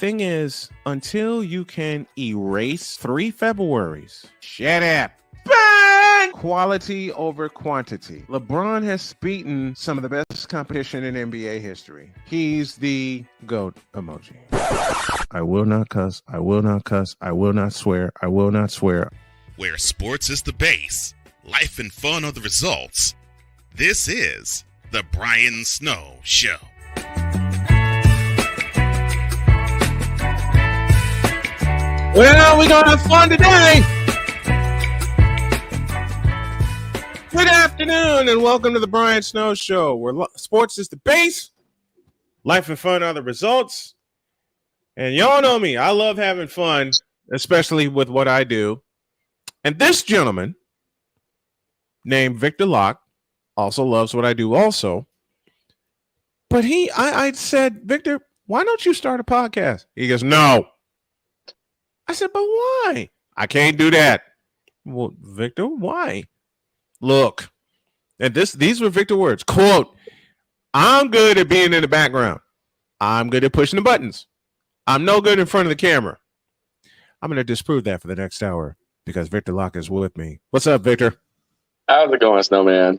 thing is, until you can erase 3 Februaries, shut up. Burn! Quality over quantity. LeBron has beaten some of the best competition in NBA history. He's the GOAT emoji. I will not cuss. I will not cuss. I will not swear. I will not swear. Where sports is the base, life and fun are the results. This is the Brian Snow Show. Well, we're going to have fun today. Good afternoon and welcome to the Brian Snow Show, where sports is the base, life and fun are the results. And y'all know me. I love having fun, especially with what I do. And this gentleman named Victor Locke also loves what I do also. But I said, Victor, why don't you start a podcast? He goes, no. I said, but why? I can't do that. Well, Victor, why? Look, and these were Victor words. Quote, I'm good at being in the background. I'm good at pushing the buttons. I'm no good in front of the camera. I'm going to disprove that for the next hour because Victor Locke is with me. What's up, Victor? How's it going, Snowman?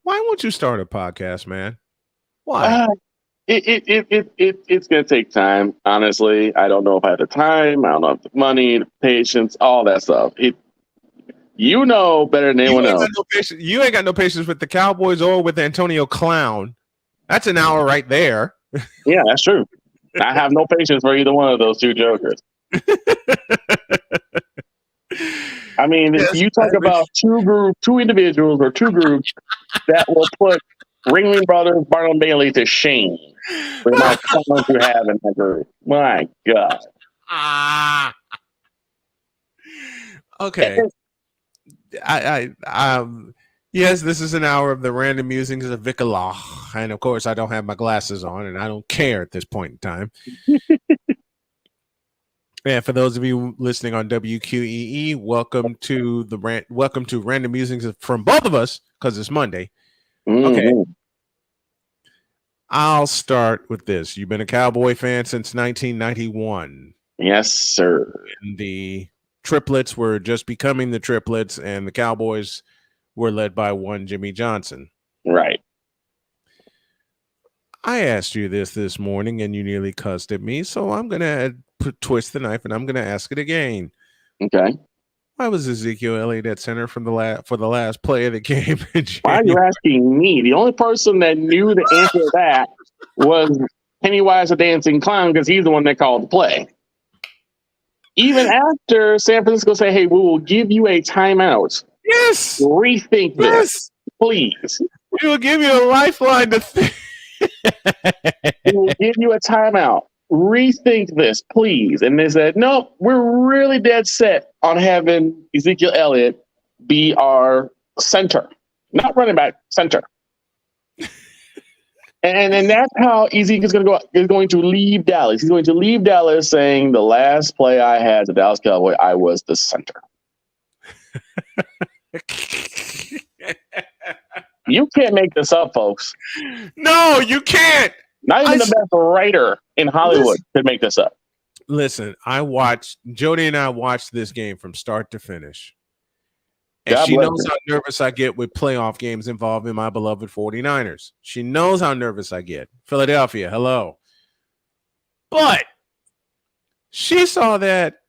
Why won't you start a podcast, man? Why? It's going to take time, honestly. I don't know if I have the time. I don't know if the money, the patience, all that stuff. You know better than anyone else. You ain't got no patience with the Cowboys or with Antonio Clown. That's an hour right there. Yeah, that's true. I have no patience for either one of those two jokers. I mean, if you talk about two individuals or two groups that will put Ringling Brothers, Barnum Bailey to shame with my comments you have in that group. My God. Okay. Yes, this is an hour of the random musings of Victor Locke, and of course, I don't have my glasses on, and I don't care at this point in time. And for those of you listening on WQEE, welcome to Random Musings from both of us because it's Monday. Okay. I'll start with this. You've been a Cowboy fan since 1991. Yes, sir. And the triplets were just becoming the triplets, and the Cowboys were led by one Jimmy Johnson. Right. I asked you this morning, and you nearly cussed at me, so I'm going to twist the knife, and I'm going to ask it again. Okay. Why was Ezekiel Elliott at center for the last play of the game? Why are you asking me? The only person that knew the answer to that was Pennywise the Dancing Clown because he's the one that called the play. Even after San Francisco said, hey, we will give you a timeout. Yes. Rethink this, please. We will give you a lifeline to think. We will give you a timeout. Rethink this, please. And they said, no, we're really dead set on having Ezekiel Elliott be our center, not running back, center. and that's how Ezekiel is going to leave Dallas. He's going to leave Dallas saying, the last play I had the Dallas Cowboy, I was the center. You can't make this up, folks. No, you can't. Not even the best writer in Hollywood could make this up. Listen, Jody and I watched this game from start to finish. And God she bless knows her. how nervous I get with playoff games involving my beloved 49ers. She knows how nervous I get. Philadelphia, hello. But she saw that,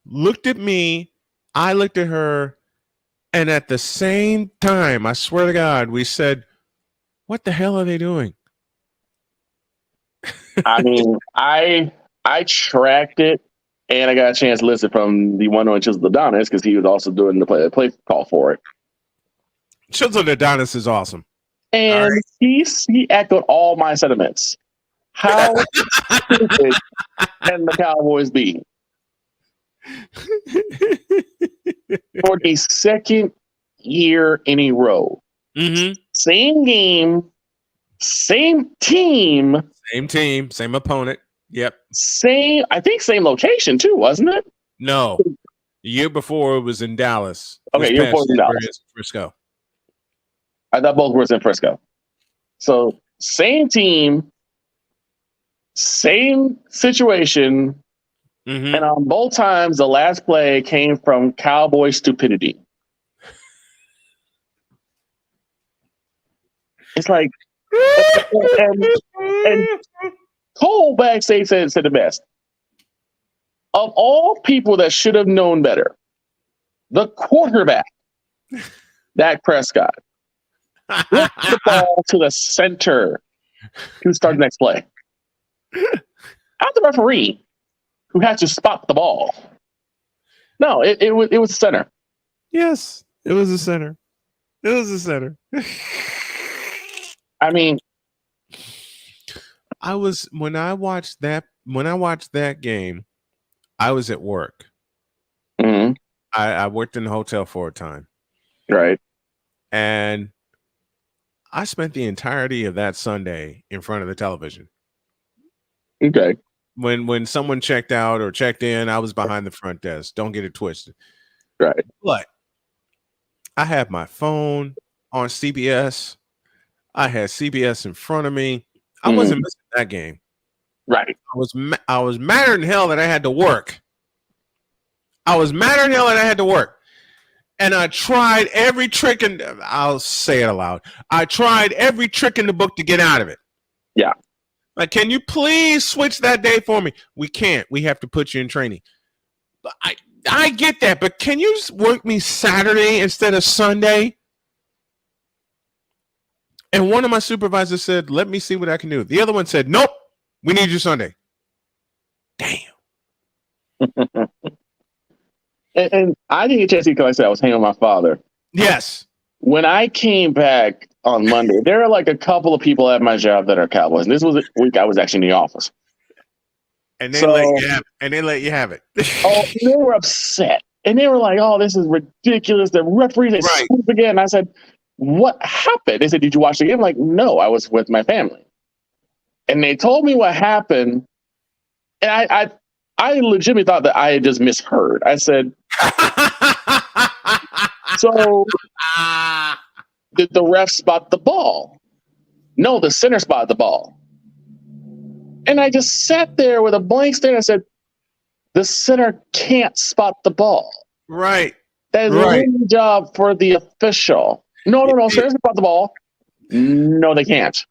looked at me, I looked at her, and at the same time, I swear to God, we said, what the hell are they doing? I mean, I tracked it, and I got a chance to listen from the one on Chisel Adonis because he was also doing the play call for it. Chisel Adonis is awesome. And he echoed all my sentiments. How stupid can the Cowboys be? For the second year in a row. Mm-hmm. Same game, same team. Same team, same opponent. Yep. Same location too, wasn't it? No. The year before it was in Dallas. Okay, year before it was in Dallas. Frisco. I thought both were in Frisco. So same team, Same situation, Mhm. and on both times, the last play came from Cowboy stupidity. It's like, and Cole backstage said the best. Of all people that should have known better, the quarterback, Dak Prescott, flipped the ball to the center to start the next play. Not the referee, who had to spot the ball. No, it was the center. Yes, it was the center. It was the center. I mean, when I watched that game, I was at work. mhm, I worked in the hotel for a time, right. and I spent the entirety of that Sunday in front of the television. Okay. When someone checked out or checked in, I was behind the front desk. Don't get it twisted. Right. But I had my phone on CBS. I had CBS in front of me. I wasn't missing that game. Right. I was madder than hell that I had to work. And I tried every trick, and I'll say it aloud. I tried every trick in the book to get out of it. Yeah. Like, can you please switch that day for me? We can't. We have to put you in training. But I get that, but can you work me Saturday instead of Sunday? And one of my supervisors said, let me see what I can do. The other one said, nope, we need you Sunday. Damn. And I didn't get a chance to see because I said I was hanging with my father. Yes. When I came back on Monday, there are like a couple of people at my job that are Cowboys. And this was a week I was actually in the office. And they let you have it. Oh, they were upset. And they were like, oh, this is ridiculous. The referee, they Right. swoop again. And I said, what happened? They said, did you watch the game? I'm like, no, I was with my family. And they told me what happened. And I legitimately thought that I had just misheard. I said, so did the ref spot the ball? No, the center spotted the ball. And I just sat there with a blank stare. I said, the center can't spot the ball. Right. That is Right. a job for the official. No, center spot the ball. No, they can't.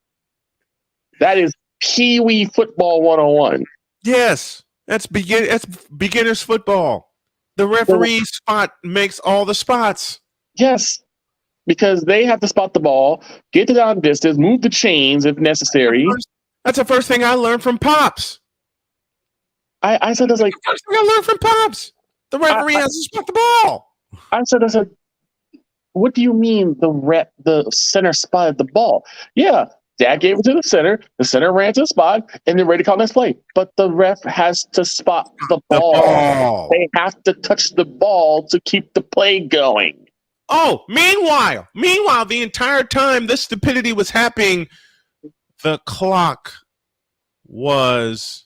That is Pee Wee football 101. Yes. That's beginner's football. The referee spot makes all the spots. Yes. Because they have to spot the ball, get to down distance, move the chains if necessary. That's the first thing I learned from Pops. I said, First thing I learned from Pops. The referee has to spot the ball. I said, what do you mean the center spotted the ball? Yeah, Dad gave it to the center ran to the spot, and they're ready to call next play. But the ref has to spot the ball. They have to touch the ball to keep the play going. Oh, meanwhile, the entire time this stupidity was happening, the clock was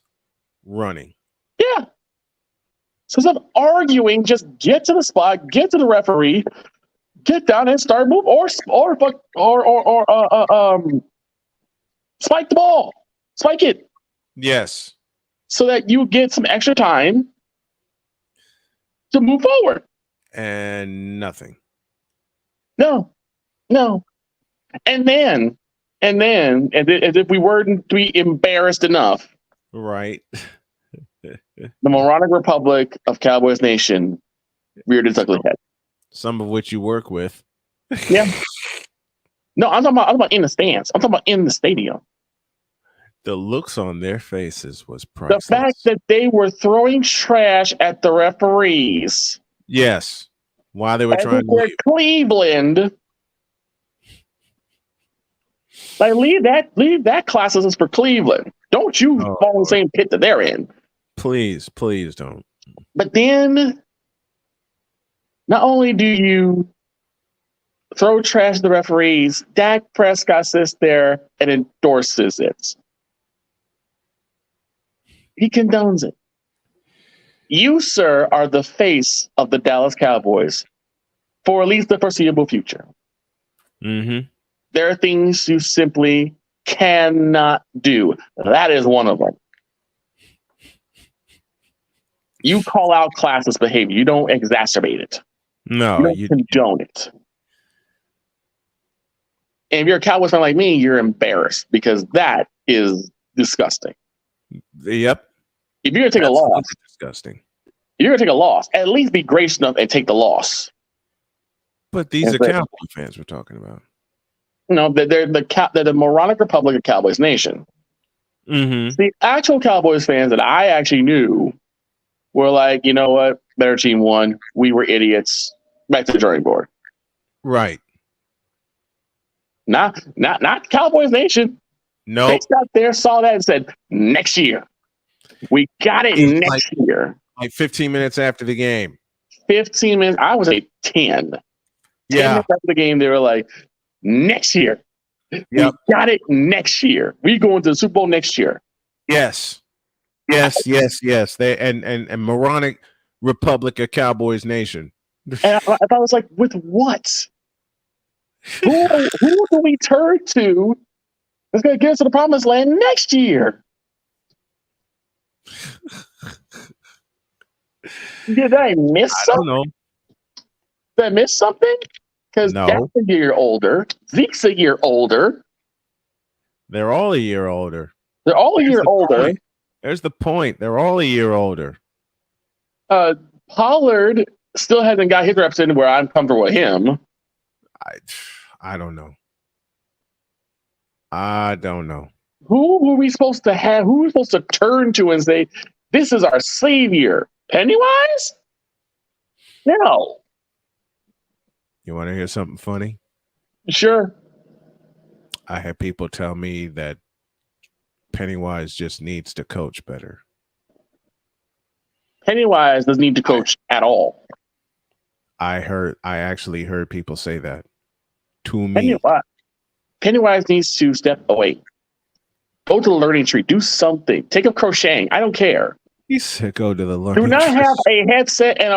running. Yeah. So instead of arguing, just get to the spot, get to the referee, get down and start move, or spike the ball, spike it. Yes. So that you get some extra time to move forward. And nothing. No. And then, as if we weren't to be embarrassed enough, Right. the moronic republic of Cowboys Nation reared its ugly head. Some of which you work with. Yeah. No, I'm talking about in the stands. I'm talking about in the stadium. The looks on their faces was priceless. The fact that they were throwing trash at the referees. Yes. While they were trying to leave. Cleveland. Like leave that classism for Cleveland. Don't you fall in the same pit that they're in. Please don't. But then not only do you throw trash at the referees, Dak Prescott sits there and endorses it. He condones it. You, sir, are the face of the Dallas Cowboys for at least the foreseeable future. Mm-hmm. There are things you simply cannot do. That is one of them. You call out classless behavior. You don't exacerbate it. No, You don't condone it. And if you're a Cowboys fan like me, you're embarrassed because that is disgusting. Yep. If you're gonna take a loss, disgusting. You're gonna take a loss. At least be gracious enough and take the loss. But these are Cowboy fans we're talking about. No, they're the moronic Republic of Cowboys Nation. Mm-hmm. The actual Cowboys fans that I actually knew were like, you know what? Better team won. We were idiots. Back to the drawing board. Right. Not Cowboys Nation. No. They sat there, saw that, and said, next year. We got it next year. Like 15 minutes after the game. 15 minutes. I would say 10. 10 minutes after the game, they were like, next year. Yep. We got it next year. We go into the Super Bowl next year. Yes. They and moronic Republic of Cowboys Nation. And I was like, with what? Who do we turn to that's going to get us to the promised land next year? Did I miss something? I don't know. Did I miss something? Because Dak's a year older. Zeke's a year older. They're all a year older. They're all a year older. There's the point. They're all a year older. Pollard still hasn't got his reps in where I'm comfortable with him. I don't know. I don't know. Who were we supposed to have? Who were we supposed to turn to and say, this is our savior? Pennywise? No. You want to hear something funny? Sure. I had people tell me that Pennywise just needs to coach better. Pennywise doesn't need to coach at all. I actually heard people say that to me. Pennywise needs to step away. Go to the learning tree. Do something. Take up crocheting. I don't care. He said go to the learning tree. Do not have a headset and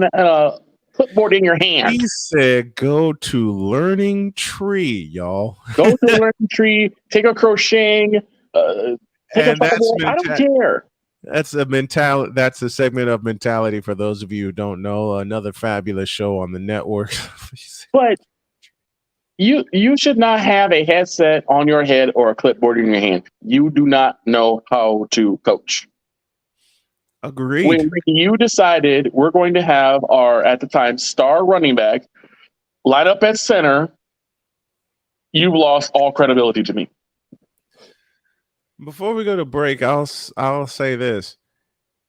a clipboard in your hand. He said go to learning tree, y'all. Go to the learning tree. Take up crocheting. I don't care. That's a mentality. That's a segment of Mentality for those of you who don't know. Another fabulous show on the network. But you should not have a headset on your head or a clipboard in your hand. You do not know how to coach. Agreed. When you decided we're going to have our, at the time, star running back line up at center, you lost all credibility to me. Before we go to break, I'll say this.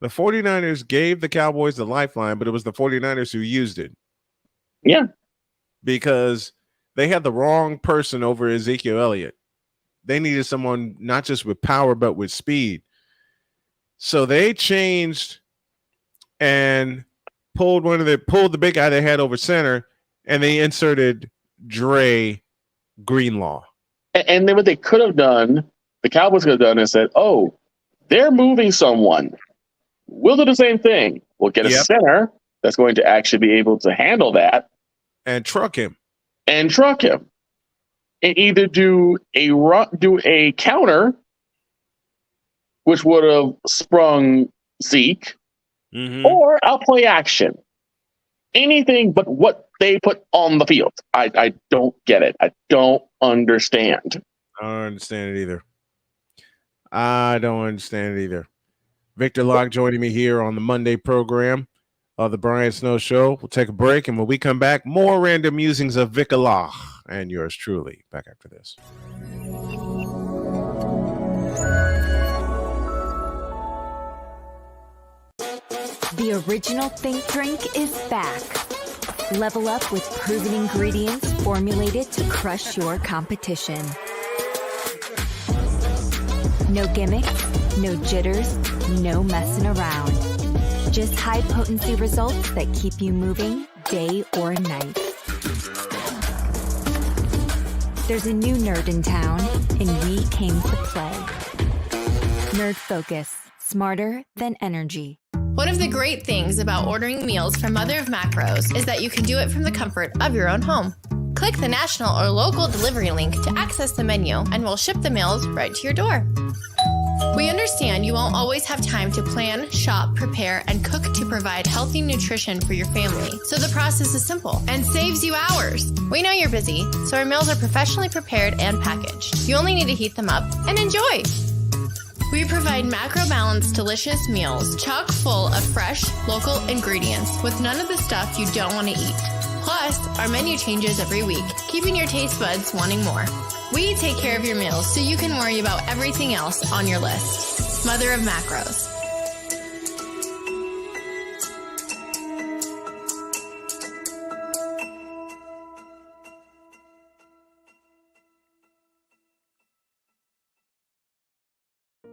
The 49ers gave the Cowboys the lifeline, but it was the 49ers who used it. Yeah. Because they had the wrong person over Ezekiel Elliott. They needed someone not just with power, but with speed. So they changed and pulled the big guy they had over center, and they inserted Dre Greenlaw. And then what they could have done, the Cowboys could have done is said, oh, they're moving someone. We'll do the same thing. We'll get a center that's going to actually be able to handle that. And truck him. And either do a counter, which would have sprung Zeke, or I'll play action. Anything but what they put on the field. I don't get it. I don't understand. I don't understand it either. Victor Locke joining me here on the Monday program of the Brian Snow Show. We'll take a break, and when we come back, more random musings of Victor Locke and yours truly. Back after this. The original Think Drink is back. Level up with proven ingredients formulated to crush your competition. No gimmicks, no jitters, no messing around. Just high potency results that keep you moving day or night. There's a new nerd in town, and we came to play. Nerd Focus, smarter than energy. One of the great things about ordering meals from Mother of Macros is that you can do it from the comfort of your own home. Click the national or local delivery link to access the menu, and we'll ship the meals right to your door. We understand you won't always have time to plan, shop, prepare, and cook to provide healthy nutrition for your family. So the process is simple and saves you hours. We know you're busy, so our meals are professionally prepared and packaged. You only need to heat them up and enjoy. We provide macro-balanced, delicious meals chock full of fresh, local ingredients with none of the stuff you don't want to eat. Plus, our menu changes every week, keeping your taste buds wanting more. We take care of your meals so you can worry about everything else on your list. Mother of Macros.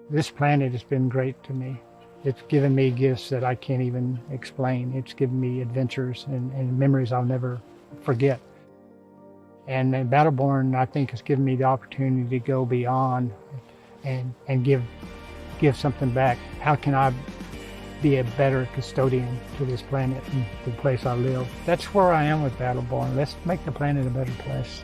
This planet has been great to me. It's given me gifts that I can't even explain. It's given me adventures and memories I'll never forget. And Battleborn, I think, has given me the opportunity to go beyond and give something back. How can I be a better custodian to this planet and the place I live? That's where I am with Battleborn. Let's make the planet a better place.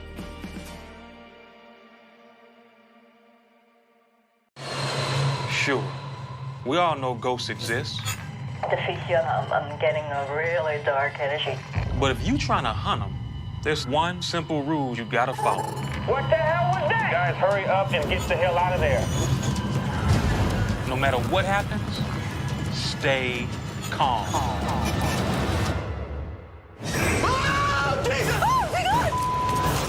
Sure. We all know ghosts exist. I'm getting a really dark energy. But if you trying to hunt them, there's one simple rule you gotta follow. What the hell was that? Guys, hurry up and get the hell out of there. No matter what happens, stay calm. Oh, Jesus! Oh, my God!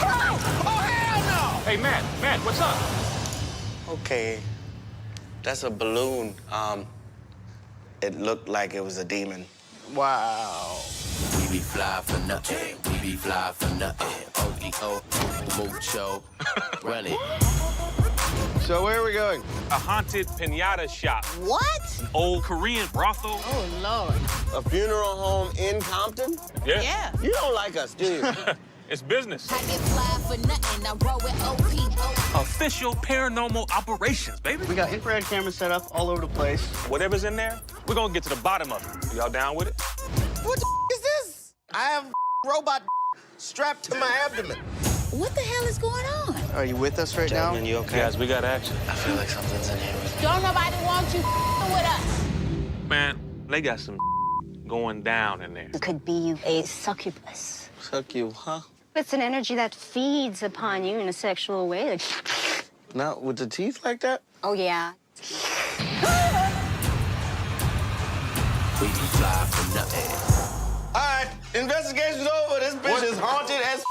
Run! Oh, hell no! Hey, Matt, what's up? Okay, that's a balloon. It looked like it was a demon. Wow. We be fly for nothing. We be fly for nothing. O-E-O, mucho. Run it. So where are we going? A haunted pinata shop. What? An old Korean brothel. Oh, Lord. A funeral home in Compton? Yeah. You don't like us, do you? It's business. I get fly for nothing. I roll with O-P-O. Official paranormal operations, baby. We got infrared cameras set up all over the place. Whatever's in there, we're gonna get to the bottom of it. Y'all down with it? What the is this? I have robot strapped to my abdomen. What the hell is going on? Are you with us right now? You okay? Guys, we got action. I feel like something's in here with me. Don't nobody want you with us. Man, they got some going down in there. It could be a succubus. Suck you, huh? It's an energy that feeds upon you in a sexual way. Like, Not with the teeth like that? oh, yeah. We be fly for nothing. All right, investigation's over. This bitch is haunted as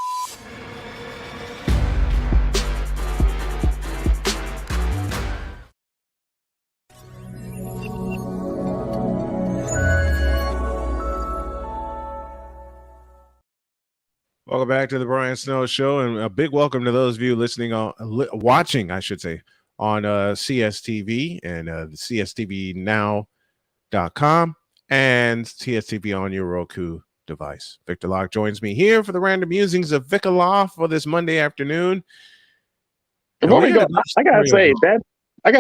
Welcome back to the Brian Snow Show, and a big welcome to those of you listening on, watching, I should say, on CSTV and the CSTVnow.com and CSTV on your Roku device. Victor Locke joins me here for the random musings of Vic Law for this Monday afternoon. Before we go, I gotta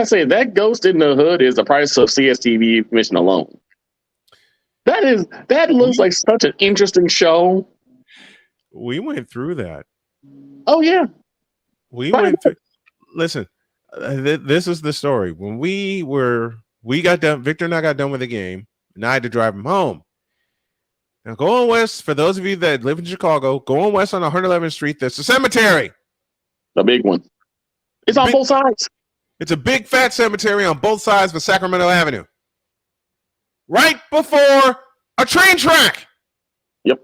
say that Ghost in the Hood is the price of CSTV admission alone. That looks like such an interesting show. We went through that. Oh yeah, went through. Listen, this is the story. When we got done, Victor and I got done with the game, and I had to drive him home. Now, going west, for those of you that live in Chicago, going west on 111th Street, there's a cemetery. the big one. It's on both sides. It's a big fat cemetery on both sides of Sacramento Avenue, right before a train track. Yep.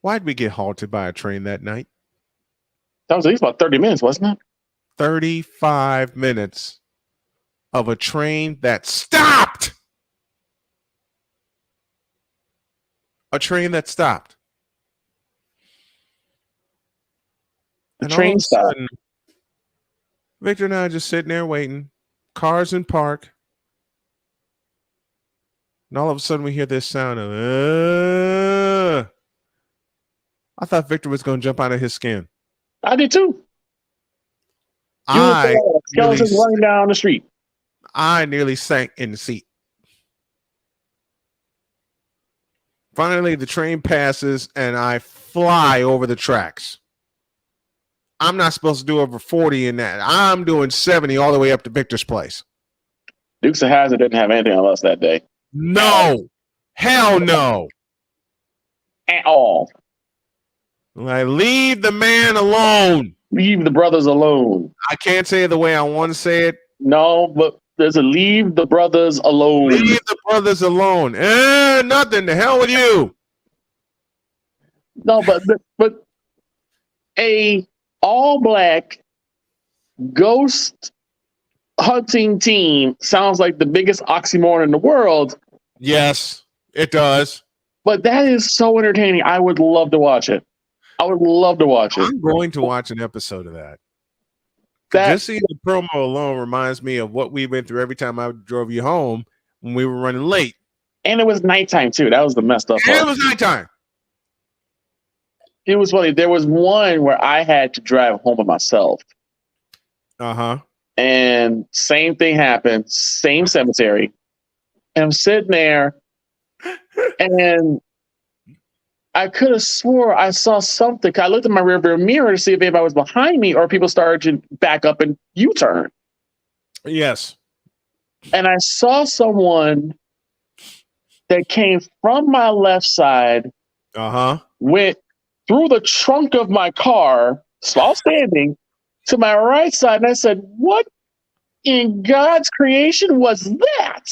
Why'd we get halted by a train that night? That was at least about 30 minutes, wasn't it? 35 minutes of a train that stopped. A train that stopped. The train stopped. Victor and I are just sitting there waiting. Cars in park. And all of a sudden we hear this sound of I thought Victor was going to jump out of his skin. I did too. Skeletons running down the street. I nearly sank in the seat. Finally, the train passes and I fly over the tracks. I'm not supposed to do over 40 in that. I'm doing 70 all the way up to Victor's place. Dukes of Hazzard didn't have anything on us that day. No. Hell no. At all. Like, leave the man alone. Leave the brothers alone. I can't say it the way I want to say it. No, but there's a leave the brothers alone. Leave the brothers alone. Nothing. The hell with you. No, but a all-black ghost hunting team sounds like the biggest oxymoron in the world. Yes, it does. But that is so entertaining. I would love to watch it. I'm going to watch an episode of that. Just seeing the promo alone reminds me of what we've been through every time I drove you home when we were running late. And it was nighttime, too. That was the messed up part. It was nighttime. It was funny. There was one where I had to drive home by myself. Uh-huh. And same thing happened. Same cemetery. And I'm sitting there, and I could have swore I saw something. I looked at my rearview mirror to see if anybody was behind me or people started to back up and U-turn. Yes. And I saw someone that came from my left side, went through the trunk of my car, while standing, to my right side. And I said, what in God's creation was that?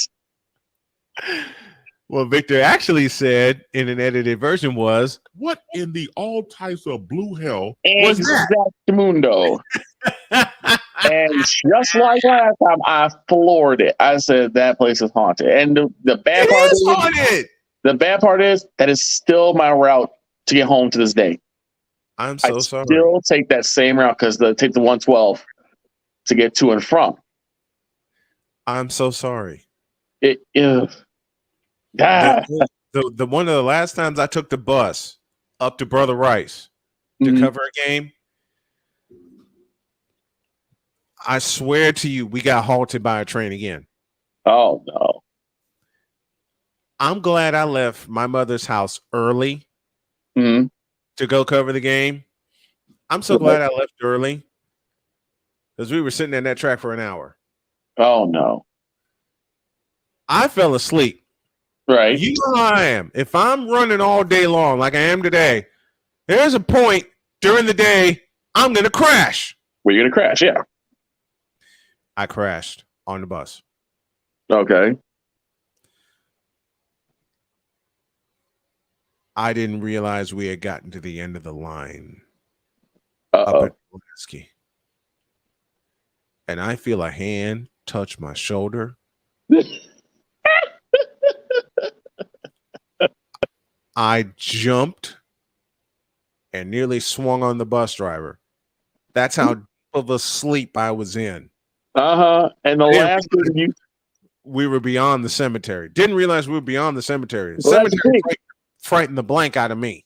Well, Victor actually said in an edited version was, what in the all types of blue hell was that? Exactamundo. And just like last time, I floored it. I said that place is haunted. And the bad part is haunted. The bad part is that is still my route to get home to this day. I'm so sorry. Still take that same route because take the 112 to get to and from. I'm so sorry. The one of the last times I took the bus up to Brother Rice to cover a game, I swear to you, we got halted by a train again. Oh no. I'm glad I left my mother's house early to go cover the game. I'm so glad I left early because we were sitting in that track for an hour. Oh no. I fell asleep. Right. You know how I am. If I'm running all day long like I am today, there's a point during the day I'm going to crash. Well, you're going to crash, yeah. I crashed on the bus. Okay. I didn't realize we had gotten to the end of the line. Up at Pulaski. And I feel a hand touch my shoulder. I jumped and nearly swung on the bus driver. That's how deep of a sleep I was in. And the last thing we were beyond the cemetery. Didn't realize we were beyond the cemetery. The cemetery frightened the blank out of me.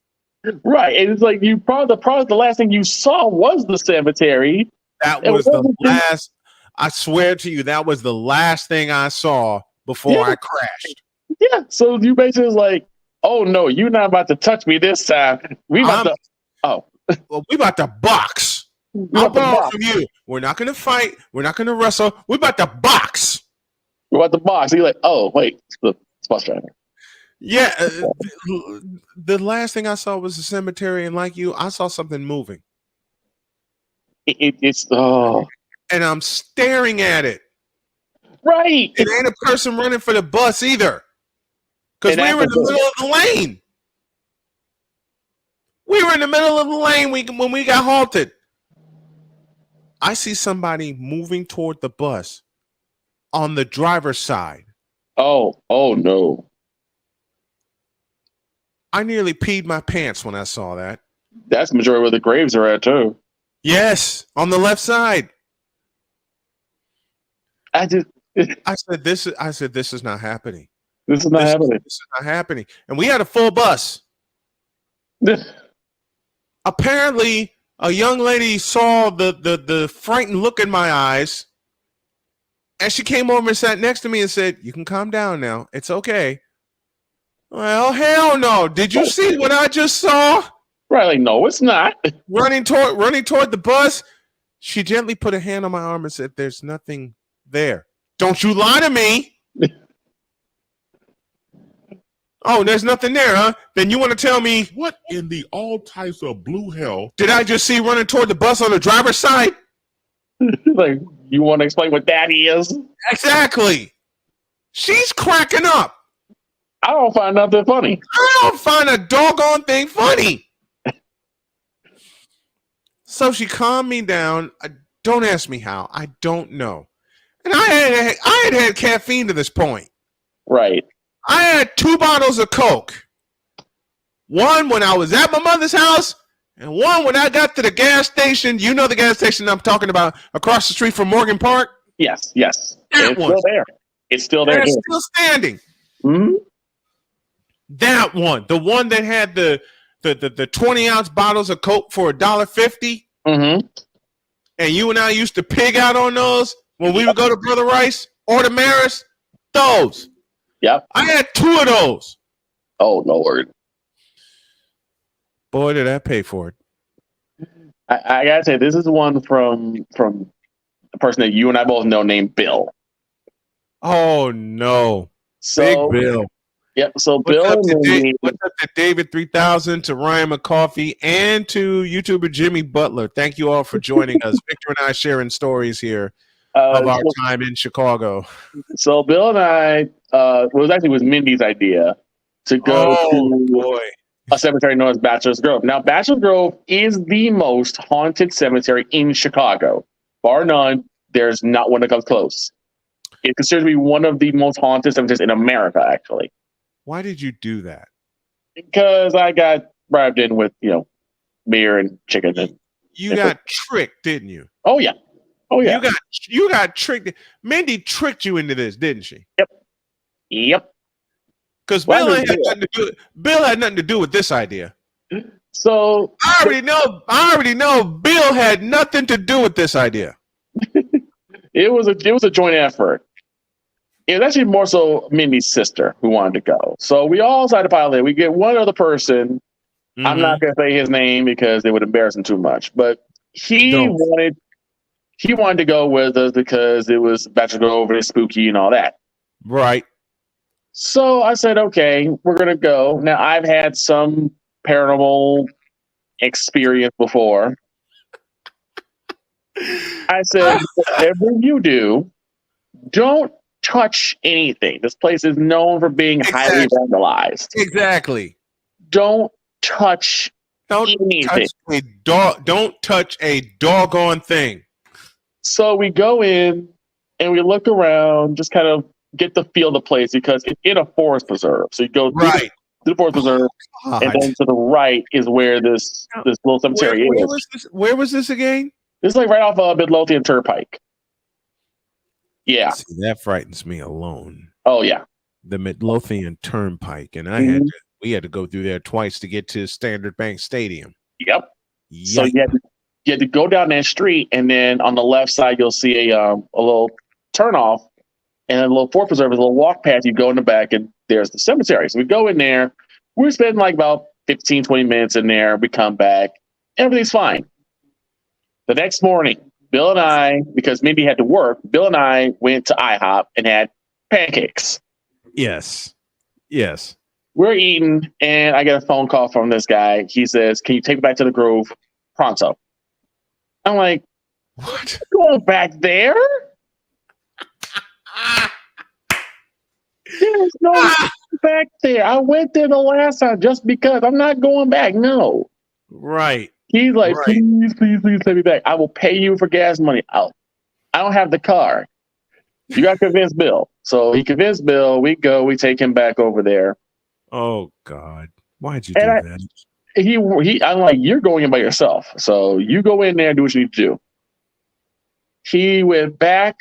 Right. And it's like the last thing you saw was the cemetery. That was the last. I swear to you, that was the last thing I saw before I crashed. Yeah. So you basically was like, oh no, you're not about to touch me this time. We about to box. I'm borrowing from you. We're not going to fight. We're not going to wrestle. We're about to box. We're about to box. You're like, oh wait, it's the bus driver. Yeah. The last thing I saw was the cemetery, and like you, I saw something moving. It's and I'm staring at it. Right. It ain't a person running for the bus either. Because we were in the middle of the lane. We were in the middle of the lane when we got halted. I see somebody moving toward the bus on the driver's side. Oh no. I nearly peed my pants when I saw that. That's the majority where the graves are at too. Yes, on the left side. I said this is not happening. This is not happening. This is not happening. And we had a full bus. Apparently, a young lady saw the frightened look in my eyes, and she came over and sat next to me and said, "You can calm down now. It's okay." Well, hell no. Did you see what I just saw? Right, like, no, it's not. Running toward the bus, she gently put a hand on my arm and said, "There's nothing there. Don't you lie to me." Oh, there's nothing there, huh? Then you want to tell me what in the all types of blue hell did I just see running toward the bus on the driver's side? Like, you want to explain what that is? Exactly. She's cracking up. I don't find nothing funny. I don't find a doggone thing funny. So she calmed me down. Don't ask me how. I don't know. And I had caffeine to this point. Right. I had 2 bottles of Coke. One when I was at my mother's house, and one when I got to the gas station. You know the gas station I'm talking about across the street from Morgan Park? Yes. That it's one. Still there. It's still there. It's still standing. Mm-hmm. That one. The one that had the 20-ounce bottles of Coke for $1.50. Mm-hmm. And you and I used to pig out on those when we would go to Brother Rice or to Maris. Those. Yep. I had 2 of those. Oh, Lord. Boy, did I pay for it. I gotta say, this is one from the person that you and I both know named Bill. Oh, no. So, Big Bill. Yep. So What's Bill, what's up to David 3000, to Ryan McCoffey, and to YouTuber Jimmy Butler. Thank you all for joining us. Victor and I sharing stories here of our time in Chicago. So Bill and I, it was Mindy's idea to go to a cemetery known as Bachelor's Grove. Now, Bachelor's Grove is the most haunted cemetery in Chicago. Bar none, there's not one that comes close. It's considered to be one of the most haunted cemeteries in America, actually. Why did you do that? Because I got bribed in with, beer and chicken. And you got tricked, didn't you? Oh, yeah. Oh, yeah. You got tricked. Mindy tricked you into this, didn't she? Yep. Because Bill had nothing to do with this idea. So I already know Bill had nothing to do with this idea. It was a joint effort. It was actually more so Mindy's sister who wanted to go. So we all decided to pile in. We get one other person. Mm-hmm. I'm not going to say his name because it would embarrass him too much. But he wanted to go with us because it was Bachelor Grove and it's spooky and all that. Right. So I said, okay, we're going to go. Now, I've had some paranormal experience before. I said, whatever you do, don't touch anything. This place is known for being highly vandalized. Exactly. Don't touch anything. Don't touch a doggone thing. So we go in and we look around, just kind of get the feel of the place because it's in a forest preserve. So you go through the forest preserve, and then to the right is where this little cemetery is. Where was this again? This is like right off of Midlothian Turnpike. Yeah. See, that frightens me alone. Oh, yeah. The Midlothian Turnpike. And we had to go through there twice to get to Standard Bank Stadium. Yep. So you had to go down that street, and then on the left side, you'll see a little turnoff and a little forest preserve, a little walk path. You go in the back, and there's the cemetery. So we go in there. We spend like about 15, 20 minutes in there. We come back. Everything's fine. The next morning, Bill and I, because Mindy had to work, Bill and I went to IHOP and had pancakes. Yes. We're eating, and I get a phone call from this guy. He says, "Can you take me back to the Grove pronto?" I'm like, "What? Going back there? There's no back there. I went there the last time just because. I'm not going back. No." Right. He's like, please take me back. I will pay you for gas money. I don't have the car. You got to convince Bill. So he convinced Bill. We go. We take him back over there. Oh, God. Why'd you do that? I'm like, you're going in by yourself. So you go in there and do what you need to do. He went back.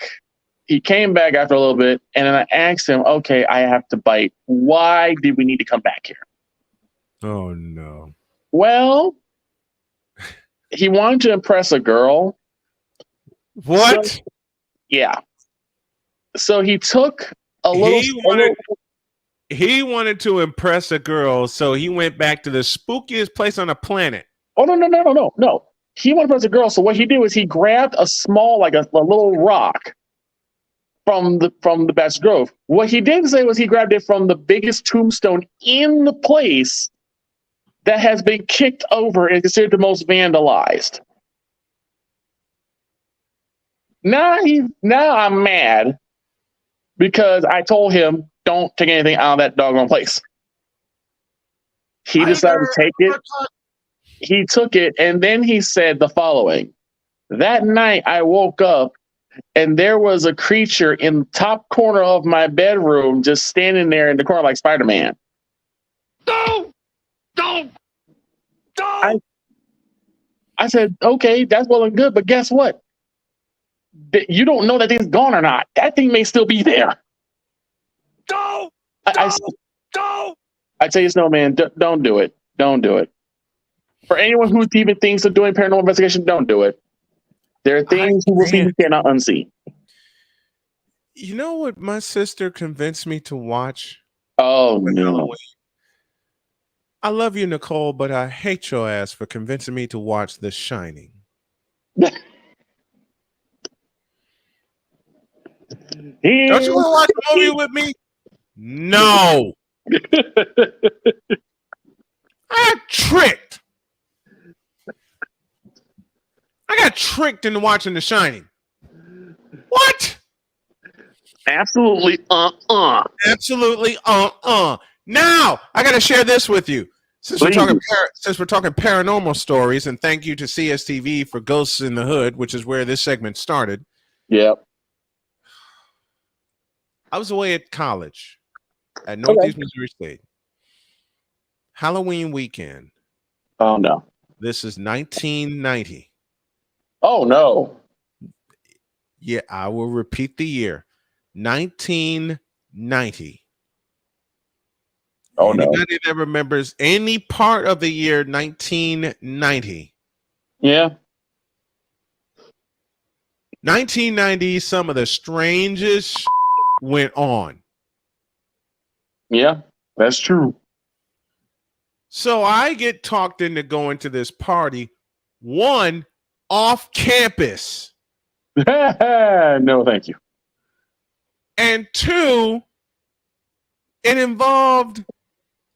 He came back after a little bit. And then I asked him, okay, I have to bite. Why did we need to come back here? Oh, no. Well, he wanted to impress a girl. What? So, yeah. So he took a little. He wanted to impress a girl, so he went back to the spookiest place on the planet. Oh, no. He wanted to impress a girl, so what he did was he grabbed a small, like a little rock from the Bats Grove. What he didn't say was he grabbed it from the biggest tombstone in the place that has been kicked over and considered the most vandalized. Now I'm mad because I told him don't take anything out of that doggone place. He decided to take it. He took it, and then he said the following. That night I woke up and there was a creature in the top corner of my bedroom just standing there in the corner like Spider-Man. Don't! I said, okay, that's well and good, but guess what? You don't know that thing's gone or not. That thing may still be there. I tell you, Snowman, don't do it. Don't do it. For anyone who even thinks of doing paranormal investigation, don't do it. There are things you will see you cannot unsee. You know what my sister convinced me to watch? Oh, no. I love you, Nicole, but I hate your ass for convincing me to watch The Shining. Don't you want to watch a movie with me? No. I got tricked into watching The Shining. What? Absolutely. Absolutely. Now I got to share this with you. Since we're talking paranormal stories, and thank you to CSTV for Ghosts in the Hood, which is where this segment started. Yep. I was away at college at Northeast Missouri State. Halloween weekend. Oh, no. This is 1990. Oh, no. Yeah, I will repeat the year. 1990. Oh, no. Anybody that remembers any part of the year 1990? Yeah. 1990, some of the strangest went on. Yeah, that's true. So I get talked into going to this party, one, off campus. No, thank you. And two, it involved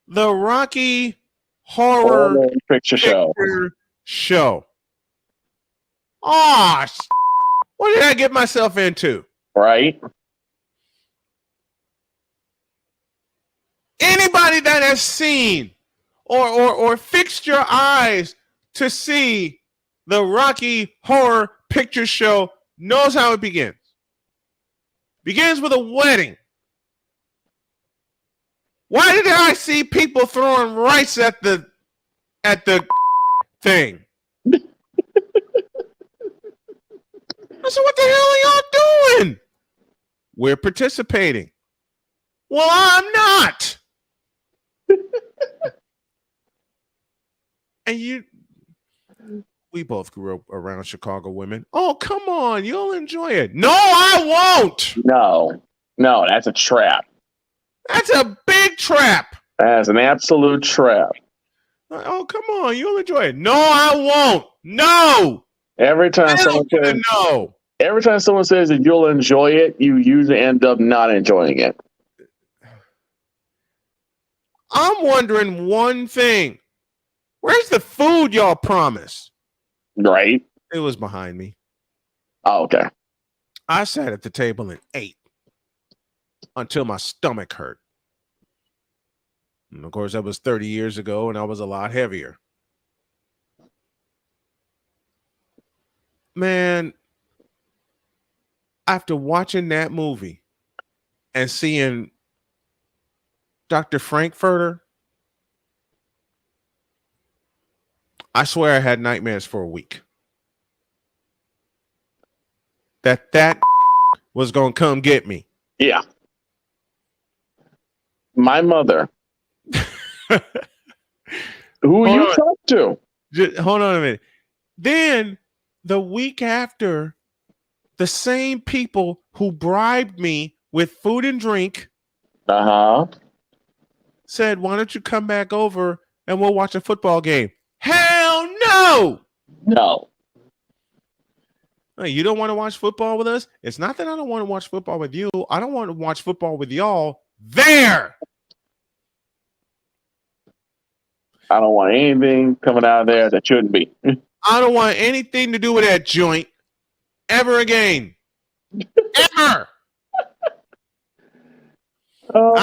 the Rocky Horror Picture Show. Oh, what did I get myself into? Right. Anybody that has seen or fixed your eyes to see the Rocky Horror Picture Show knows how it begins. Begins with a wedding. Why did I see people throwing rice at the thing? I said, what the hell are y'all doing? We're participating. Well, I'm not. And we both grew up around Chicago women. Oh, come on. You'll enjoy it. No, I won't. No, that's a trap. That's a big trap. That's an absolute trap. Oh, come on. You'll enjoy it. No, I won't. No. Every time someone says that you'll enjoy it, you usually end up not enjoying it. I'm wondering one thing. Where's the food y'all promised? Right. It was behind me. Oh, okay. I sat at the table and ate until my stomach hurt. And of course, that was 30 years ago, and I was a lot heavier. Man, after watching that movie and seeing Dr. Frankfurter, I swear I had nightmares for a week. That was going to come get me. Yeah. My mother. Who you talk to? Hold on a minute. Then the week after, the same people who bribed me with food and drink said, why don't you come back over and we'll watch a football game? Hell no! No. Hey, you don't want to watch football with us? It's not that I don't want to watch football with you. I don't want to watch football with y'all there. I don't want anything coming out of there that shouldn't be. I don't want anything to do with that joint ever again. Ever. Oh.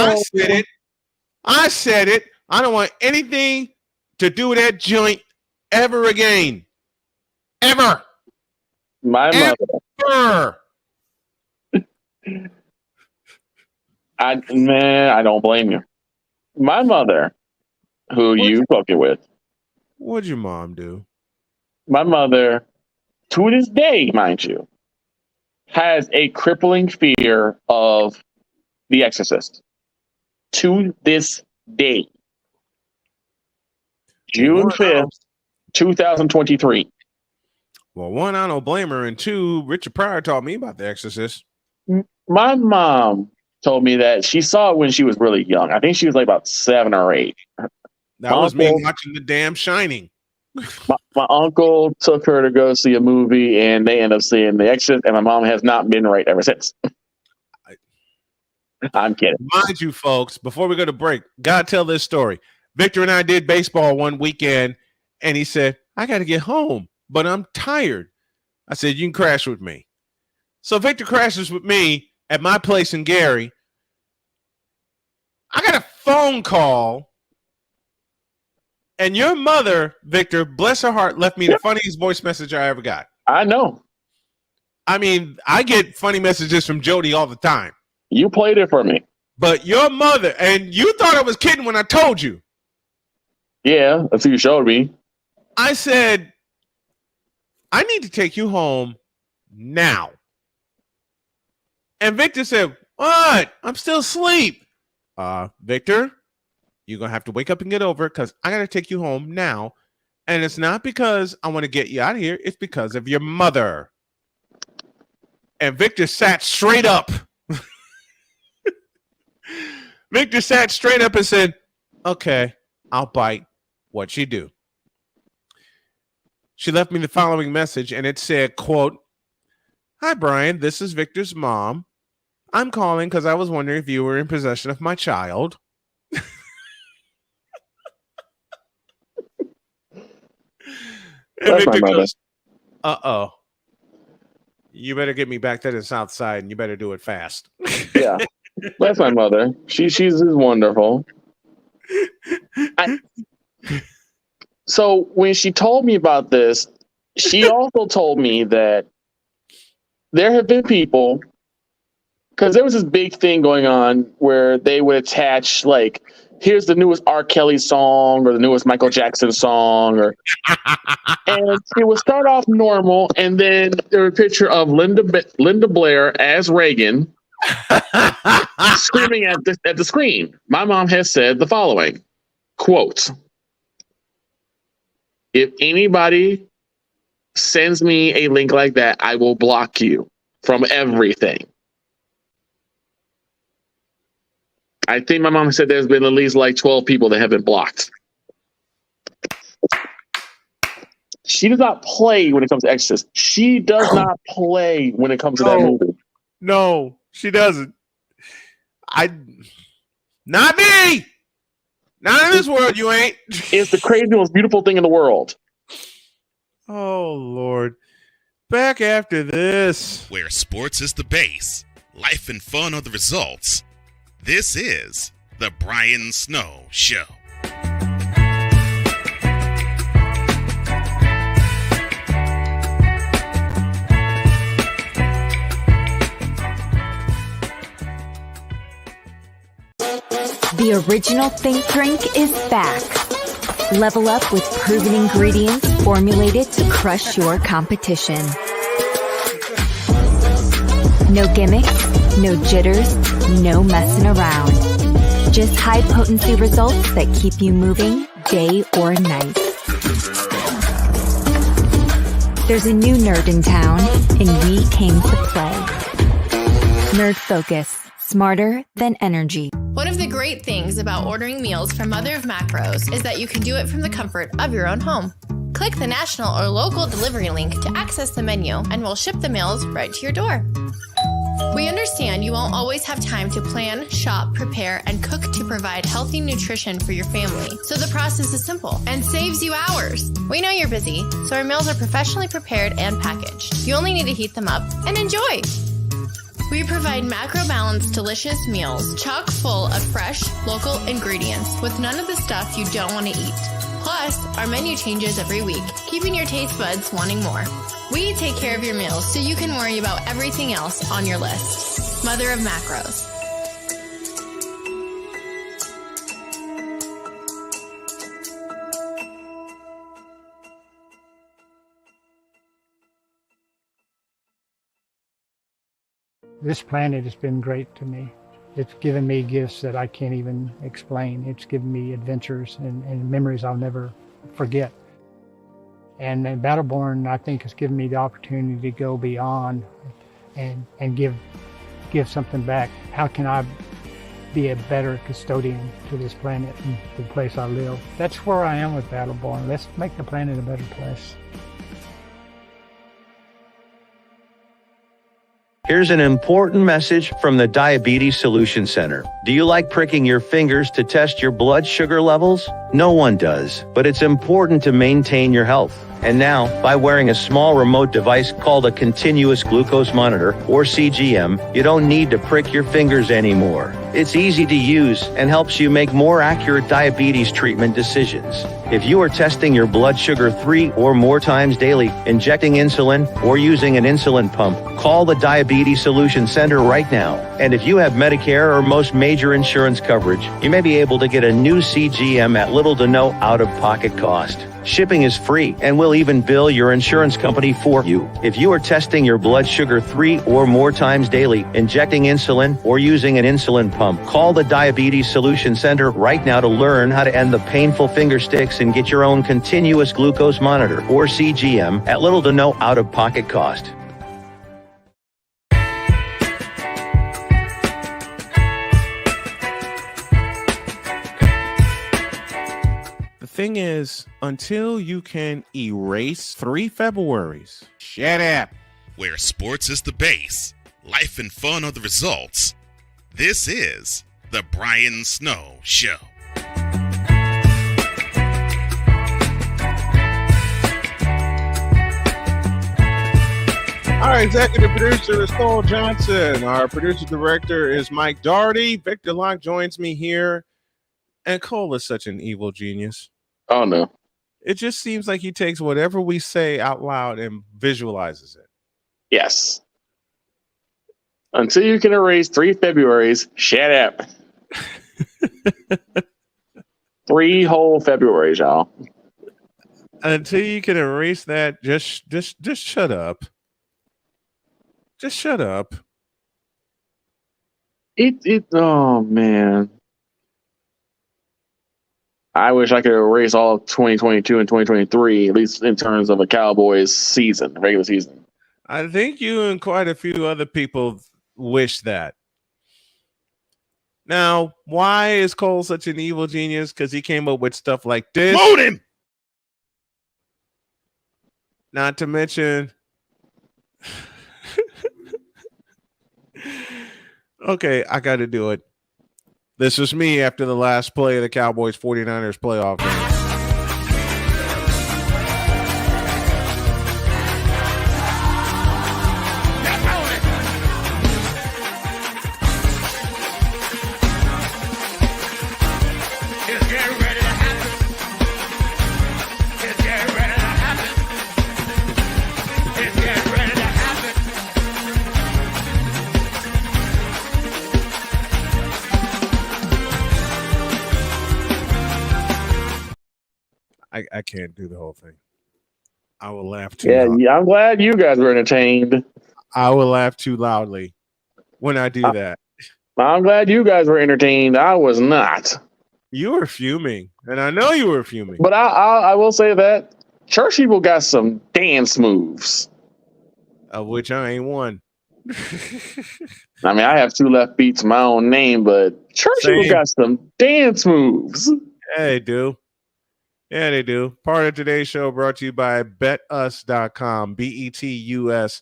I said it. I don't want anything to do with that joint ever again. Ever. My mother. I don't blame you. My mother, who you fucking with. What'd your mom do? My mother, to this day, mind you, has a crippling fear of The Exorcist. To this day. June 5th, 2023. Well, one, I don't blame her, and two, Richard Pryor taught me about The Exorcist. My mom told me that she saw it when she was really young. I think she was like about 7 or 8. That was me watching The Damn Shining. My uncle took her to go see a movie, and they ended up seeing The Exorcist, and my mom has not been right ever since. I'm kidding. Mind you, folks, before we go to break, gotta tell this story. Victor and I did baseball one weekend, and he said, I got to get home, but I'm tired. I said, you can crash with me. So Victor crashes with me at my place in Gary. I got a phone call, and your mother, Victor, bless her heart, left me the funniest voice message I ever got. I know. I mean, I get funny messages from Jody all the time. You played it for me. But your mother, and you thought I was kidding when I told you. Yeah, that's what you showed me. I said, I need to take you home now. And Victor said, what? I'm still asleep. Victor, you're going to have to wake up and get over it because I got to take you home now. And it's not because I want to get you out of here. It's because of your mother. And Victor sat straight up. Victor sat straight up and said, okay, I'll bite. What'd she do? She left me the following message, and it said, quote, hi, Brian, this is Victor's mom. I'm calling because I was wondering if you were in possession of my child. And Victor goes, uh-oh. You better get me back to the south side, and you better do it fast. Yeah. That's my mother. She's wonderful. So when she told me about this, she also told me that there have been people, because there was this big thing going on where they would attach, like, here's the newest R. Kelly song or the newest Michael Jackson song, and it would start off normal, and then there was a picture of Linda Blair as Reagan screaming at the screen. My mom has said the following, quote, if anybody sends me a link like that, I will block you from everything. I think my mom said there's been at least like 12 people that have been blocked. She does not play when it comes to Exorcist. She does not play when it comes to that movie. No, she doesn't. Not me. Not in this world, you ain't. It's the craziest, most beautiful thing in the world. Oh, Lord. Back after this. Where sports is the base, life and fun are the results. This is the Brian Snow Show. The original Think Drink is back. Level up with proven ingredients formulated to crush your competition. No gimmicks, no jitters, no messing around. Just high-potency results that keep you moving day or night. There's a new nerd in town, and we came to play. Nerd Focus. smarter than energy. One of the great things about ordering meals from Mother of Macros is that you can do it from the comfort of your own home. Click the national or local delivery link to access the menu, and we'll ship the meals right to your door. We understand you won't always have time to plan, shop, prepare, and cook to provide healthy nutrition for your family. So the process is simple and saves you hours. We know you're busy, so our meals are professionally prepared and packaged. You only need to heat them up and enjoy. We provide macro-balanced, delicious meals chock full of fresh, local ingredients with none of the stuff you don't want to eat. Plus, our menu changes every week, keeping your taste buds wanting more. We take care of your meals so you can worry about everything else on your list. Mother of Macros. This planet has been great to me. It's given me gifts that I can't even explain. It's given me adventures and memories I'll never forget. And Battleborn, I think, has given me the opportunity to go beyond and give something back. How can I be a better custodian to this planet and the place I live? That's where I am with Battleborn. Let's make the planet a better place. Here's an important message from the Diabetes Solution Center. Do you like pricking your fingers to test your blood sugar levels? No one does, but it's important to maintain your health. And now, by wearing a small remote device called a continuous glucose monitor, or CGM, you don't need to prick your fingers anymore. It's easy to use and helps you make more accurate diabetes treatment decisions. If you are testing your blood sugar 3 or more times daily, injecting insulin, or using an insulin pump, call the Diabetes Solution Center right now. And if you have Medicare or most major insurance coverage, you may be able to get a new CGM at little to no out-of-pocket cost. Shipping is free, and we'll even bill your insurance company for you. If you are testing your blood sugar 3 or more times daily, injecting insulin, or using an insulin pump, call the Diabetes Solution Center right now to learn how to end the painful finger sticks and get your own continuous glucose monitor, or CGM, at little to no out-of-pocket cost. The thing is, until you can erase 3 Februaries, shut up. Where sports is the base, life and fun are the results. This is the Brian Snow Show. Our executive producer is Cole Johnson. Our producer director is Mike Daugherty. Victor Locke joins me here. And Cole is such an evil genius. Oh, no. It just seems like he takes whatever we say out loud and visualizes it. Yes. Until you can erase 3 Februaries, shut up. 3 whole Februaries, y'all. Until you can erase that, just shut up. Just shut up. Oh, man. I wish I could erase all of 2022 and 2023, at least in terms of a Cowboys season, regular season. I think you and quite a few other people wish that. Now, why is Cole such an evil genius? Because he came up with stuff like this. Vote him! Not to mention... Okay, I got to do it. This was me after the last play of the Cowboys 49ers playoff game. I can't do the whole thing. I will laugh too loud. Yeah, I'm glad you guys were entertained. I will laugh too loudly when I do that. I'm glad you guys were entertained. I was not. You were fuming, and I know you were fuming. But I will say that church people got some dance moves. Of which I ain't one. I mean, I have 2 left feet to my own name, but church people Same. got some dance moves. Yeah, they do. Yeah, they do. Part of today's show brought to you by betus.com, betus.com.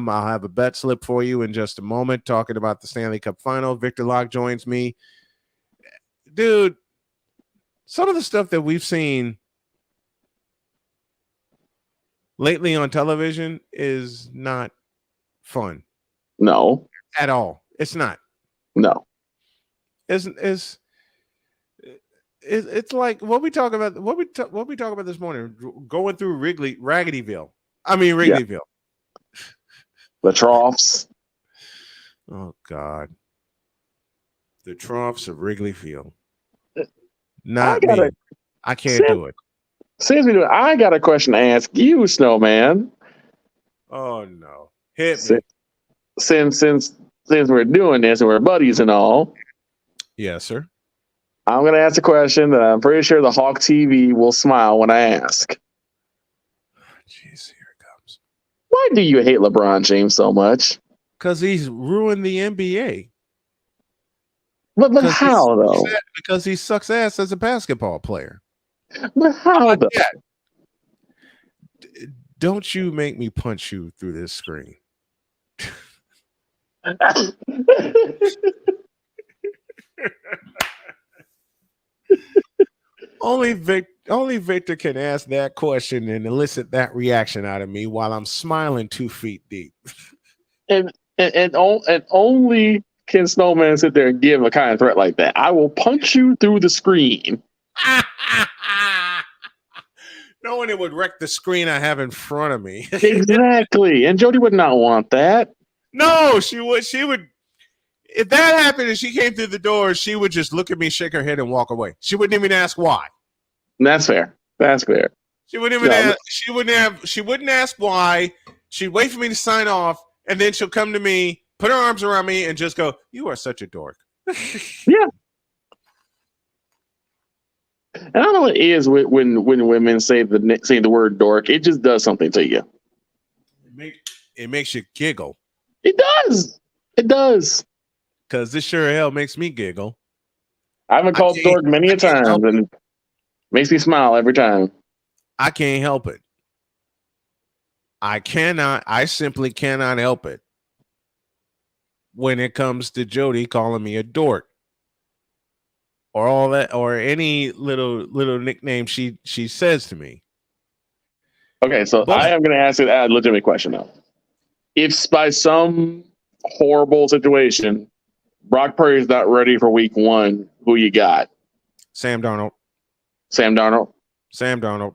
I'll have a bet slip for you in just a moment, talking about the Stanley Cup final. Victor Locke joins me. Dude, some of the stuff that we've seen lately on television is not fun. No. At all. It's not. No. It's like what we talk about this morning, going through Raggedyville. Wrigleyville. The troughs. Oh God. The troughs of Wrigley Field. Not me. I can't do it. Since we do it, I got a question to ask you, Snowman. Oh no. Hit me. Since we're doing this and we're buddies and all. Yes, sir. I'm gonna ask a question that I'm pretty sure the Hawk TV will smile when I ask. Jeez, here it comes. Why do you hate LeBron James so much? Because he's ruined the NBA. But how though? Because he sucks ass as a basketball player. But how though? Don't you make me punch you through this screen. Only Victor can ask that question and elicit that reaction out of me while I'm smiling 2 feet deep. And only can Snowman sit there and give a kind of threat like that. I will punch you through the screen. No one would wreck the screen I have in front of me. Exactly. And Jody would not want that. No, she would. If that happened and she came through the door, she would just look at me, shake her head, and walk away. She wouldn't even ask why. That's fair. That's fair. She wouldn't even ask. She wouldn't ask why. She'd wait for me to sign off, and then she'll come to me, put her arms around me, and just go, "You are such a dork." Yeah. And I don't know what it is when women say the word dork. It just does something to you. It makes you giggle. It does. It does. Because this sure hell makes me giggle. I've been called dork many a times, and it makes me smile every time. I can't help it. I simply cannot help it when it comes to Jody calling me a dork or all that, or any little nickname she says to me. Okay, so I am going to ask a legitimate question now. If by some horrible situation, Brock Purdy is not ready for week 1, who you got? Sam Darnold. Sam Darnold. Sam Darnold.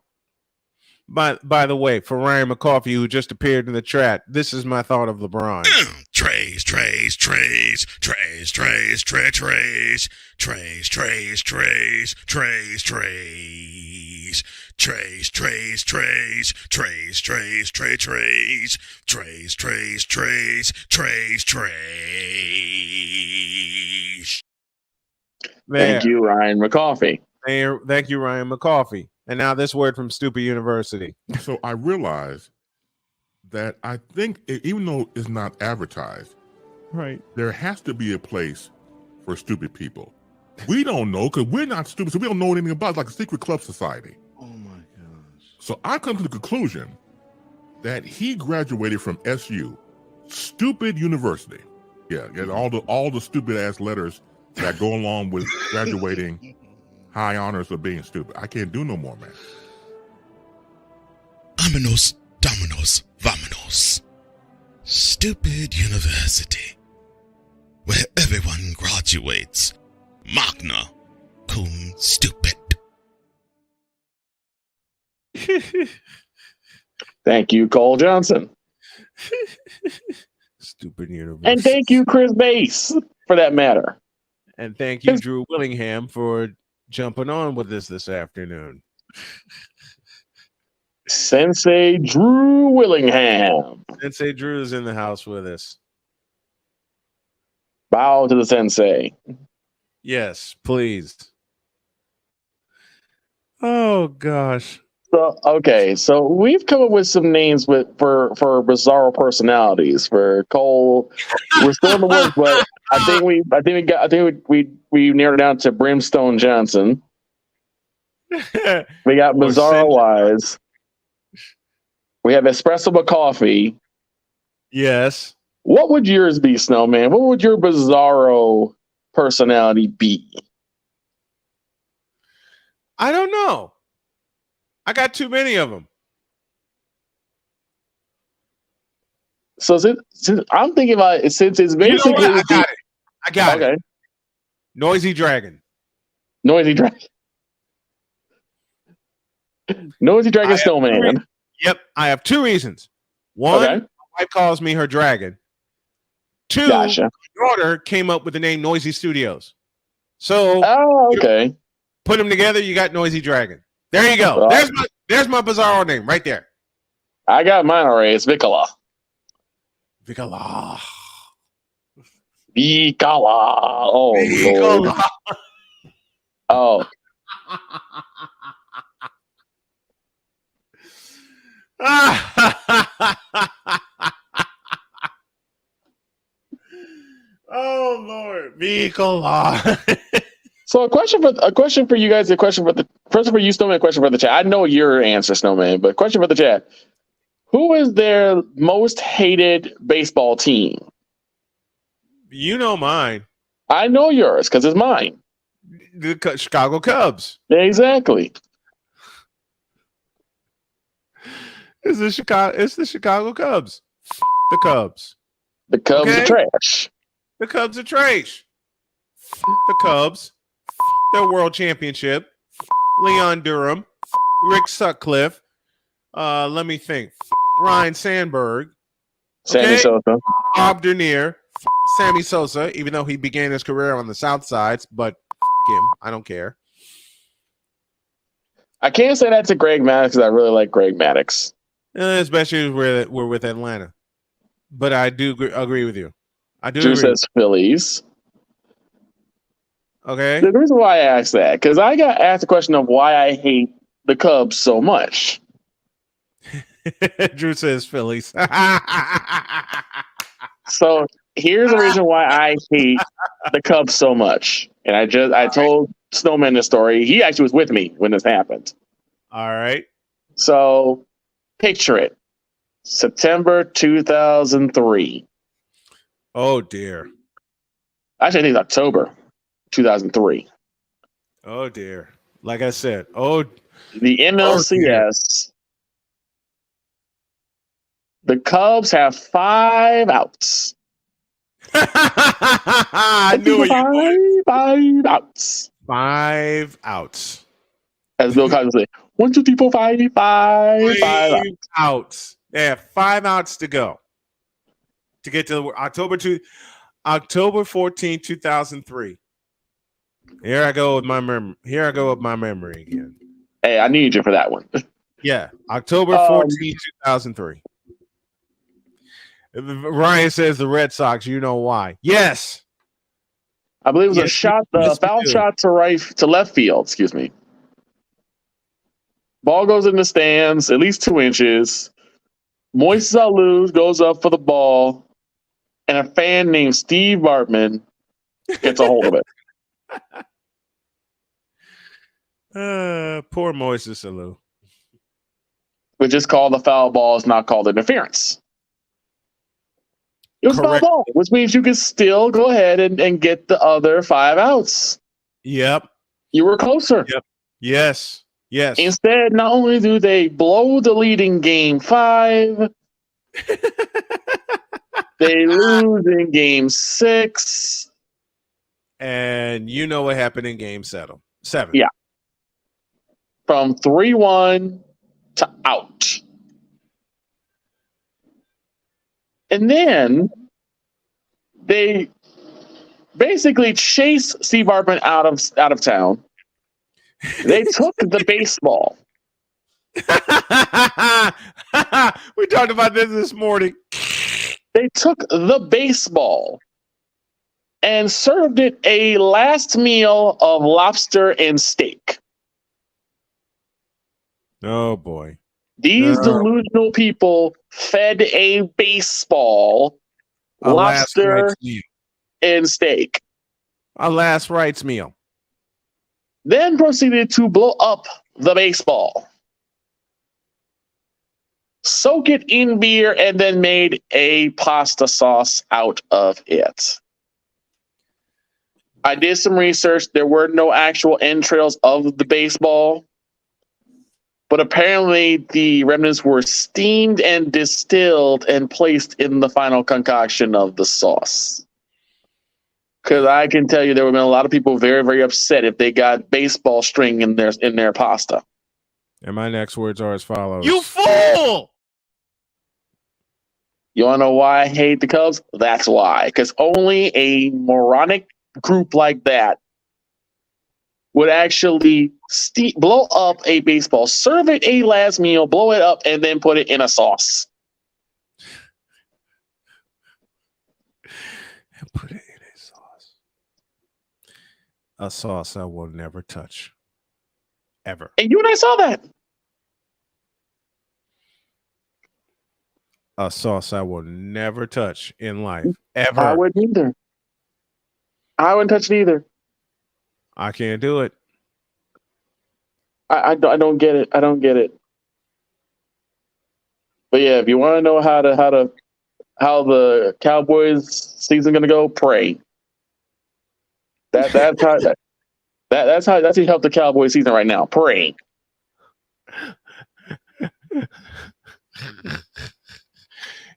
By the way, for Ryan McCoffey, who just appeared in the chat, this is my thought of LeBron. Trays. Thank you, Ryan McCoffey. Thank you, Ryan McCoffey. And now this word from Stupid University. So I realized that I think, even though it's not advertised, right, there has to be a place for stupid people. We don't know because we're not stupid, so we don't know anything about it, like a secret club society. Oh my gosh. So I come to the conclusion that he graduated from SU, Stupid University. Yeah, all the stupid ass letters that go along with graduating. High honors of being stupid. I can't do no more, man. Aminos, dominos, vamonos. Stupid University, where everyone graduates. Magna cum stupid. Thank you, Cole Johnson. Stupid University. And thank you, Chris Bass, for that matter. And thank you, Drew Willingham, for jumping on with us this afternoon. Sensei Drew Willingham. Sensei Drew's in the house with us. Bow to the sensei. Yes, please. Oh, gosh. So we've come up with some names for bizarro personalities for Cole. We're still in the works, but I think we narrowed it down to Brimstone Johnson. We got Or Bizarro Wise. We have Espresso McCoffee. Yes. What would yours be, Snowman? What would your bizarro personality be? I don't know. I got too many of them. So since I'm thinking about it, since it's basically You know what? I got it. Noisy Dragon. Noisy Dragon. Noisy Dragon Snowman. Yep, I have two reasons. One, my wife calls me her dragon. Two, my daughter came up with the name Noisy Studios. So, put them together, you got Noisy Dragon. There you go. There's my bizarro name right there. I got mine already. It's Vicola. Vicola. Oh, Lord. Oh. Oh Lord, Vicola. So a question for you guys, a question for you, Snowman, a question for the chat. I know your answer, Snowman, but question for the chat. Who is their most hated baseball team? You know mine. I know yours because it's mine. The Chicago Cubs. Exactly. It's the Chicago Cubs. The Cubs. The Cubs are trash. The Cubs are trash. The Cubs. Their world championship. Leon Durham. Rick Sutcliffe. Let me think. Ryan Sandberg. Sammy Sosa. Bob Dernier. Sammy Sosa, even though he began his career on the South Sides, but him. I don't care. I can't say that to Greg Maddux because I really like Greg Maddux. Especially we're with Atlanta. But I do agree with you. I do Drew agree. says Phillies. Okay. The reason why I asked that, because I got asked the question of why I hate the Cubs so much. Drew says Phillies. So here's the reason why I hate the Cubs so much. And I told Snowman this story. He actually was with me when this happened. All right. So picture it. September 2003. Oh dear. Actually, I think it's October 2003. Oh dear. Like I said, the NLCS. The Cubs have 5 outs. I knew it. 5 outs. 5 outs. As Bill Cosby would say, 1, 2, 3, 4, 5, 5 outs. They have 5 outs to go to get to October 14, 2003. Here I go with my memory again. Hey, I need you for that one. Yeah, October 14, 2003. Ryan says the Red Sox. You know why? Yes, I believe it was a foul shot to left field. Excuse me. Ball goes in the stands, at least 2 inches. Moises Alou goes up for the ball, and a fan named Steve Bartman gets a hold of it. Poor Moises Alou. Which is called the foul ball. It's not called interference. It was foul ball, which means you can still go ahead and get the other 5 outs. Yep. You were closer. Yep. Yes. Yes. Instead, not only do they blow the lead in game 5, they lose in game 6. And you know what happened in game 7. Yeah. From 3-1 to out. And then they basically chased Steve Bartman out of town. They took the baseball. We talked about this morning. They took the baseball and served it a last meal of lobster and steak. Oh boy. These delusional people fed a baseball, A last lobster, rites meal. and steak. A last rites meal. Then proceeded to blow up the baseball, soak it in beer, and then made a pasta sauce out of it. I did some research. There were no actual entrails of the baseball, but apparently the remnants were steamed and distilled and placed in the final concoction of the sauce. Because I can tell you there would have been a lot of people very, very upset if they got baseball string in their pasta. And my next words are as follows. You fool! You want to know why I hate the Cubs? That's why. Because only a moronic group like that would actually blow up a baseball, serve it a last meal, blow it up, and then put it in a sauce. And put it in a sauce. A sauce I will never touch. Ever. And you and I saw that. A sauce I will never touch in life. Ever. I wouldn't either. I wouldn't touch it either. I can't do it. I don't get it. I don't get it. But yeah, if you want to know how the Cowboys season gonna go, pray. That's how you help the Cowboys season right now. Pray.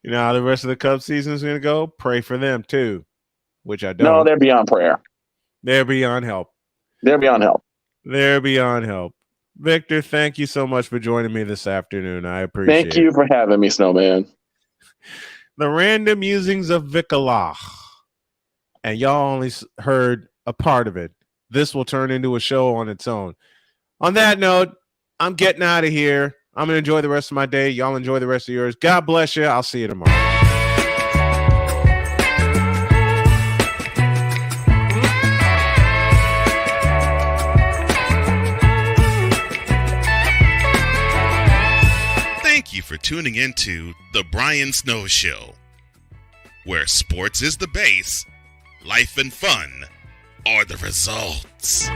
You know how the rest of the Cubs season is going to go? Pray for them too, which I don't. No, they're beyond prayer. They're beyond help. They're beyond help. They're beyond help. Victor, thank you so much for joining me this afternoon. I appreciate it. Thank you for having me, Snowman. The random musings of Vicalah. And y'all only heard a part of it. This will turn into a show on its own. On that note, I'm getting out of here. I'm going to enjoy the rest of my day. Y'all enjoy the rest of yours. God bless you. I'll see you tomorrow. Thank you for tuning into The Brian Snow Show, where sports is the base, life and fun are the results.